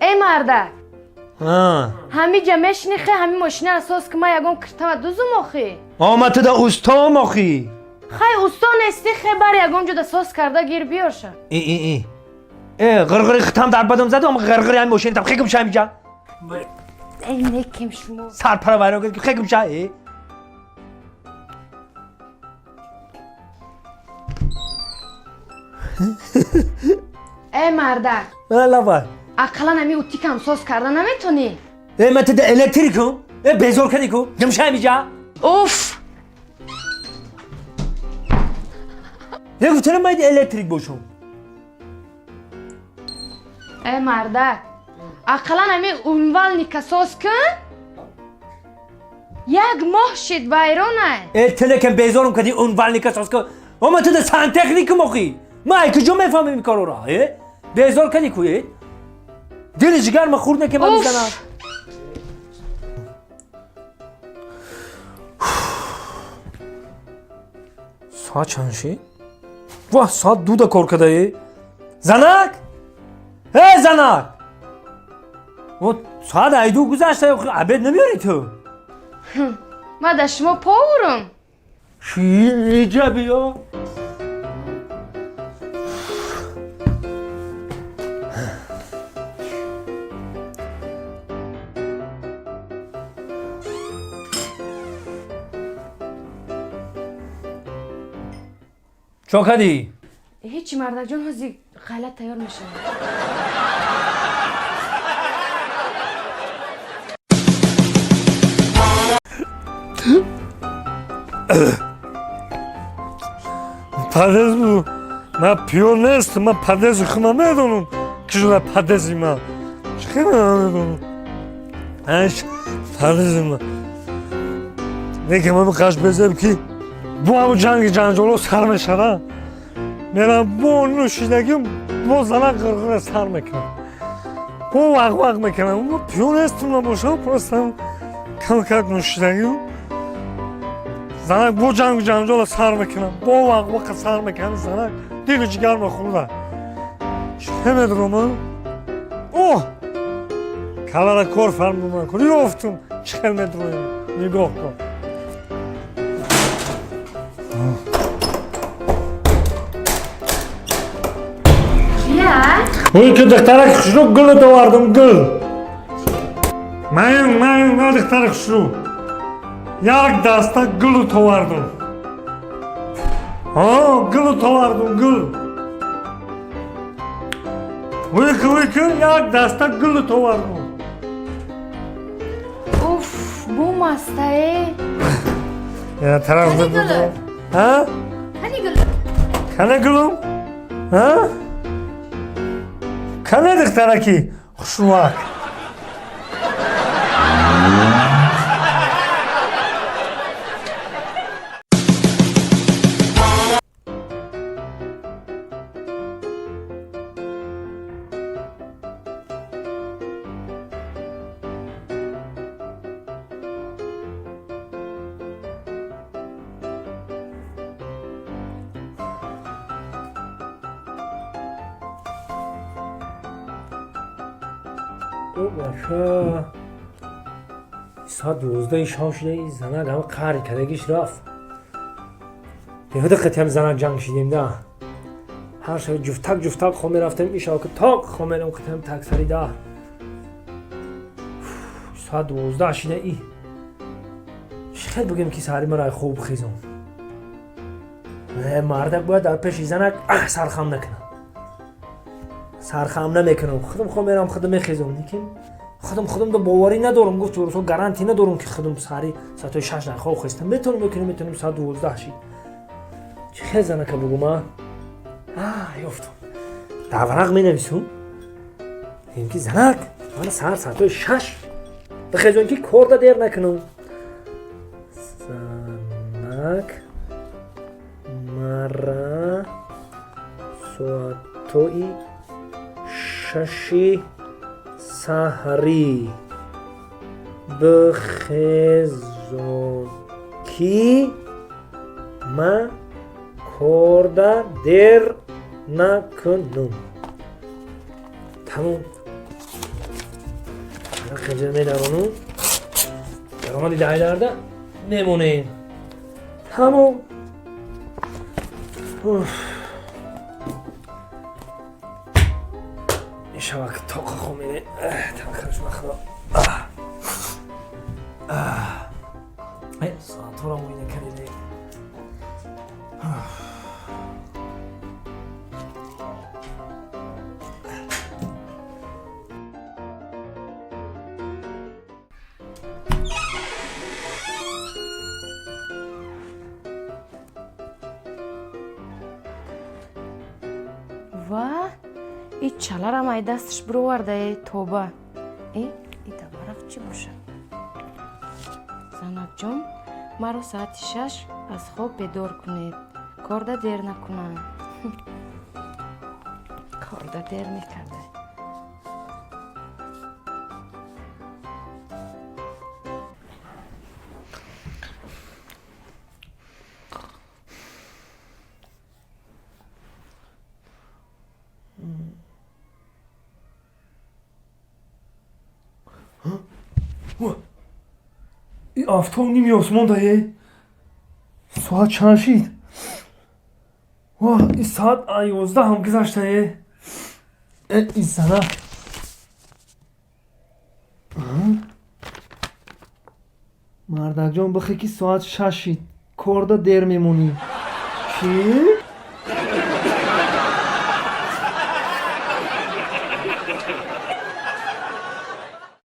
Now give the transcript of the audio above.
ای مرده ها همی جمعش نیخه همی ماشینه اساس که ما یگم کرتم دوزو مخی آمد تو دا استا مخی خیلی اوستا نیستی خبر یگم جدا ساس کرده گیر بیارشه ای غرغری ختم در بدم زد اما غرغری هم ماشین تم خیلی کم اینجا ای نکیم شما سر پر وایرو که خیلی کم ای ای مرده لا وای اقلا نمی اوتی کم ساس کرده نمیتونی ای مت دا الکتریکو ای بزرگ کنی کو جمشه اینجا اوف یه گفتم باید الکتریک باشم ای مرده اقلا نمی اونوال نیکه ساس کن یک ماه شد ویرانه ای تلکم بزرگم کدی اون ول نیکاس که اما تو دا سان تکنیک مخی ما ای کجا میفهمم این کارو را بزرگ کنی کوی دل جگر ما خورد نکه من میزنم ساعت چند شی؟ واه ساعت 2 کار کرده ای زنک ای زنک و ساعت 2 گذشته عبید نمیاری تو ما در شما پاورم چی اینجا بیا چو کدی؟ هیچی مرده جان هزی غلط تیار میشه پدز بود من پیونست من پدز خونه ندونم که شده پدزی من چه ندونم اش پدزی من دیگه من قش بزرم که بو همون جنگ جنجالو سر میشنم میرم بو نوشیدگیم بو زنه قرقر سر میکنم بو وق میکنم بو پیونستم نباشم پرستم کم کک نوشیدگیم زنک بو جنگ جنجال سر میکنم بو وق سر میکنم زنک دیل جگر مخورده چه میدونم من؟ اوه کلر کار فرمون من کنی افتم چه میدونم نگاه کن اوی که دخترک شروع گل تو واردم گل من دخترک شروع یک دسته گل تو واردم گل تو واردم گل اوی که یک دسته گل تو واردم اوف بو مسته یا طرف کنی گلو ها؟ کنی گلو کنه گلوم؟ ها؟ کنه دخترکی خوشوک او باشا ساعت 12 شام شده این زنگ همه قهر کدگیش رفت دیگه دقیقی هم زنگ جنگ شدیم ده هر شب جفتک خواهی رفتم ایشا که تاک خواهی رم که هم تک سری ده ساعت 12 شده ای شاید بگم که سری مرای خوب خیزم مردک باید در پیش زنگ سرخم نکنم سرخم نمیکنم خودم میرم خودم میخیزم لیکن خودم دو باوری ندارم گفت تو گارانتی ندارم که خودم سری ساعت 6 دقیقه خواستم میتونم ساعت 12 شید چه خیزنه که بگم یافتم در ورق می نویسم این که زنک من ساعت 6 بخیزم که کار دیر نکنم زنک مرا ساعتوی ششی سحری بخیزم که من کار دیر نکنم تمام خجل درونو درمان دیده‌لerde نمونیم تمام İnşallah toka komini tankarız bakalım. Ay, saat oran oyuna kalede. ва и чаларам ай дасташ бироварда тоба табараф чӣ бошад? Занабҷон, маро соати 6 аз хоб бедор кунед. Корда дер накунанд. Корда дер мекарда. این آفتاب نیمی آسمان داره ساعت چند شید این ساعت 11 هم گذشته این زنه مردک جان بخی که ساعت 6 شید کاردا در میمونی چی؟